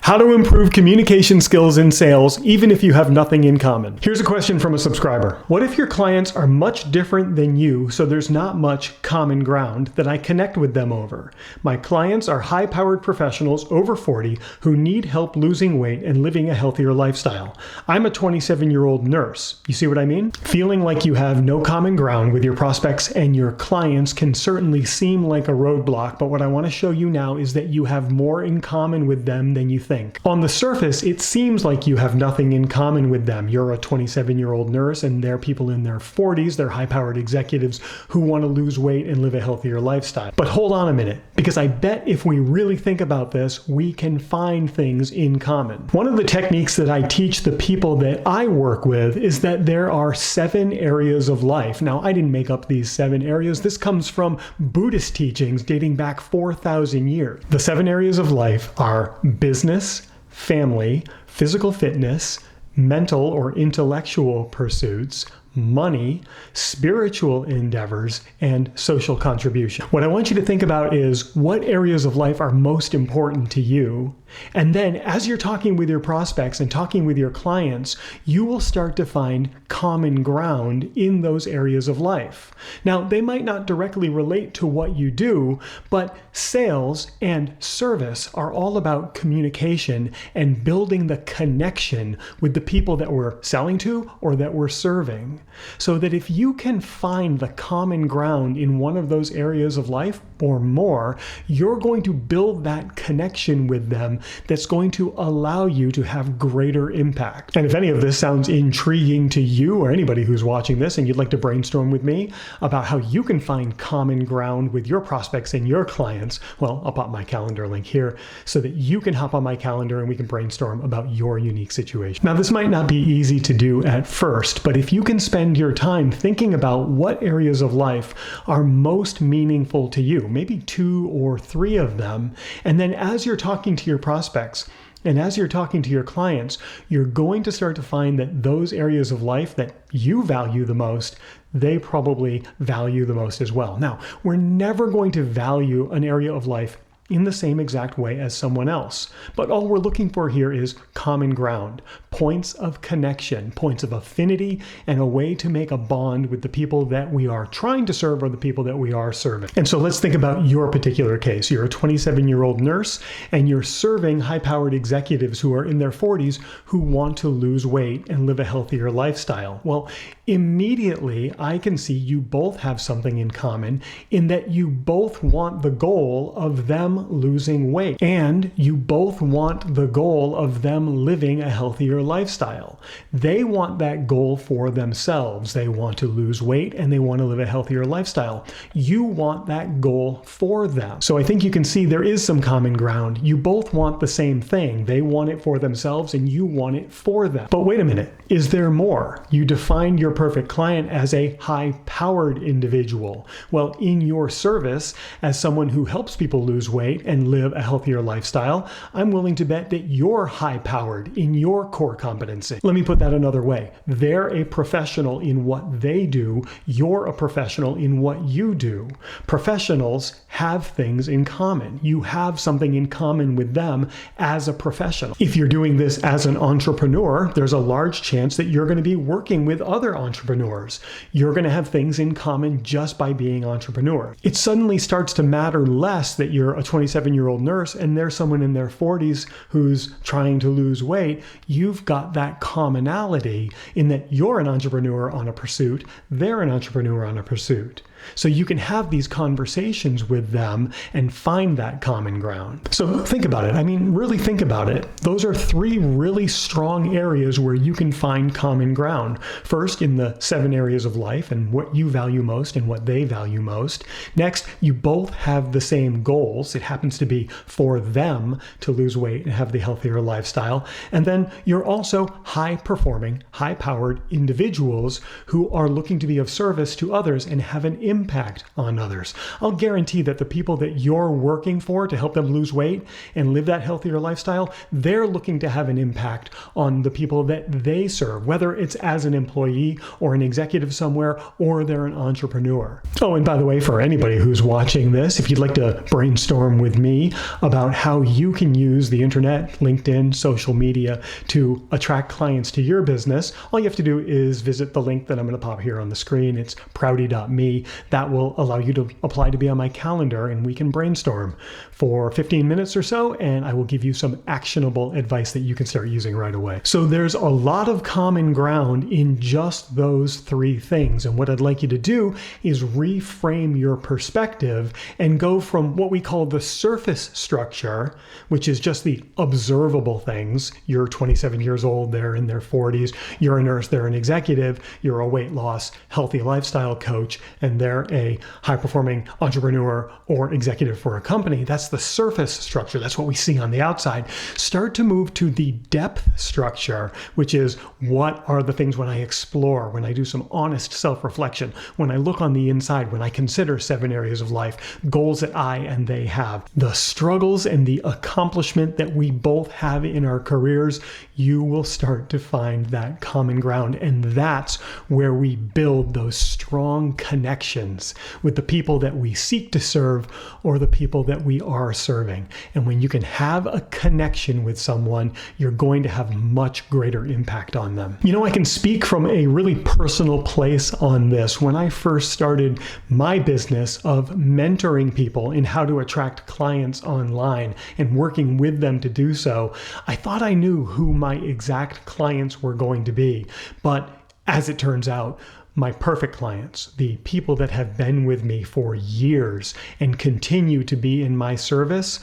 How to improve communication skills in sales, even if you have nothing in common. Here's a question from a subscriber. What if your clients are much different than you, so there's not much common ground that I connect with them over? My clients are high-powered professionals over 40 who need help losing weight and living a healthier lifestyle. I'm a 27-year-old nurse. You see what I mean? Feeling like you have no common ground with your prospects and your clients can certainly seem like a roadblock, but what I want to show you now is that you have more in common with them than you think. On the surface, it seems like you have nothing in common with them. You're a 27-year-old nurse and they're people in their 40s, they're high-powered executives who want to lose weight and live a healthier lifestyle. But hold on a minute, because I bet if we really think about this, we can find things in common. One of the techniques that I teach the people that I work with is that there are 7 areas of life. Now, I didn't make up these 7 areas. This comes from Buddhist teachings dating back 4,000 years. The 7 areas of life are business, family, physical fitness, mental or intellectual pursuits, money, spiritual endeavors, and social contribution. What I want you to think about is what areas of life are most important to you. And then as you're talking with your prospects and talking with your clients, you will start to find common ground in those areas of life. Now, they might not directly relate to what you do, but sales and service are all about communication and building the connection with the people that we're selling to or that we're serving. So that if you can find the common ground in one of those areas of life or more, you're going to build that connection with them that's going to allow you to have greater impact. And if any of this sounds intriguing to you or anybody who's watching this and you'd like to brainstorm with me about how you can find common ground with your prospects and your clients, well, I'll pop my calendar link here so that you can hop on my calendar and we can brainstorm about your unique situation. Now, this might not be easy to do at first, but if you can spend your time thinking about what areas of life are most meaningful to you, maybe 2 or 3 of them, and then as you're talking to your prospects and as you're talking to your clients, you're going to start to find that those areas of life that you value the most, they probably value the most as well. Now, we're never going to value an area of life in the same exact way as someone else. But all we're looking for here is common ground, points of connection, points of affinity, and a way to make a bond with the people that we are trying to serve or the people that we are serving. And so let's think about your particular case. You're a 27-year-old nurse and you're serving high-powered executives who are in their 40s who want to lose weight and live a healthier lifestyle. Well, immediately I can see you both have something in common in that you both want the goal of them losing weight and you both want the goal of them living a healthier lifestyle. They want that goal for themselves. They want to lose weight and they want to live a healthier lifestyle. You want that goal for them. So I think you can see there is some common ground. You both want the same thing. They want it for themselves and you want it for them. But wait a minute, is there more? You defined your perfect client as a high-powered individual. Well, in your service, as someone who helps people lose weight and live a healthier lifestyle, I'm willing to bet that you're high-powered in your core competency. Let me put that another way. They're a professional in what they do. You're a professional in what you do. Professionals have things in common. You have something in common with them as a professional. If you're doing this as an entrepreneur, there's a large chance that you're going to be working with other entrepreneurs. You're going to have things in common just by being entrepreneur. It suddenly starts to matter less that you're a 27-year-old nurse and there's someone in their 40s who's trying to lose weight. You've got that commonality in that you're an entrepreneur on a pursuit, they're an entrepreneur on a pursuit. So you can have these conversations with them and find that common ground. So think about it. I mean, really think about it. Those are 3 really strong areas where you can find common ground. First, in the 7 areas of life and what you value most and what they value most. Next, you both have the same goals. It happens to be for them to lose weight and have the healthier lifestyle. And then you're also high-performing, high-powered individuals who are looking to be of service to others and have an impact on others. I'll guarantee that the people that you're working for to help them lose weight and live that healthier lifestyle, they're looking to have an impact on the people that they serve, whether it's as an employee or an executive somewhere, or they're an entrepreneur. Oh, and by the way, for anybody who's watching this, if you'd like to brainstorm with me about how you can use the internet, LinkedIn, social media to attract clients to your business, all you have to do is visit the link that I'm going to pop here on the screen. It's prouty.me. That will allow you to apply to be on my calendar, and we can brainstorm for 15 minutes or so, and I will give you some actionable advice that you can start using right away. So there's a lot of common ground in just those three things, and what I'd like you to do is reframe your perspective and go from what we call the surface structure, which is just the observable things. You're 27 years old, they're in their 40s, you're a nurse, they're an executive, you're a weight loss, healthy lifestyle coach, and they're a high-performing entrepreneur or executive for a company. That's the surface structure. That's what we see on the outside. Start to move to the depth structure, which is what are the things when I explore, when I do some honest self-reflection, when I look on the inside, when I consider 7 areas of life, goals that I and they have, the struggles and the accomplishment that we both have in our careers. You will start to find that common ground, and that's where we build those strong connections with the people that we seek to serve or the people that we are serving. And when you can have a connection with someone, you're going to have much greater impact on them. You know, I can speak from a really personal place on this. When I first started my business of mentoring people in how to attract clients online and working with them to do so, I thought I knew who my exact clients were going to be. But as it turns out, my perfect clients, the people that have been with me for years and continue to be in my service,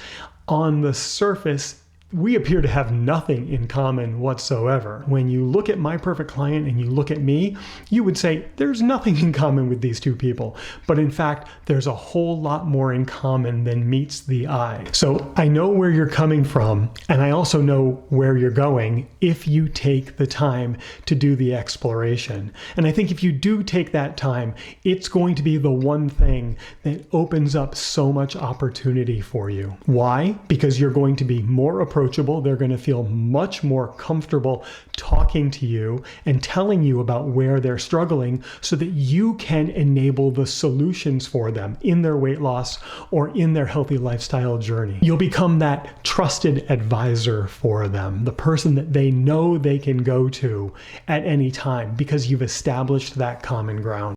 on the surface, we appear to have nothing in common whatsoever. When you look at my perfect client and you look at me, you would say there's nothing in common with these two people. But in fact, there's a whole lot more in common than meets the eye. So I know where you're coming from, and I also know where you're going if you take the time to do the exploration. And I think if you do take that time, it's going to be the one thing that opens up so much opportunity for you. Why? Because you're going to be more approachable. They're going to feel much more comfortable talking to you and telling you about where they're struggling so that you can enable the solutions for them in their weight loss or in their healthy lifestyle journey. You'll become that trusted advisor for them, the person that they know they can go to at any time because you've established that common ground.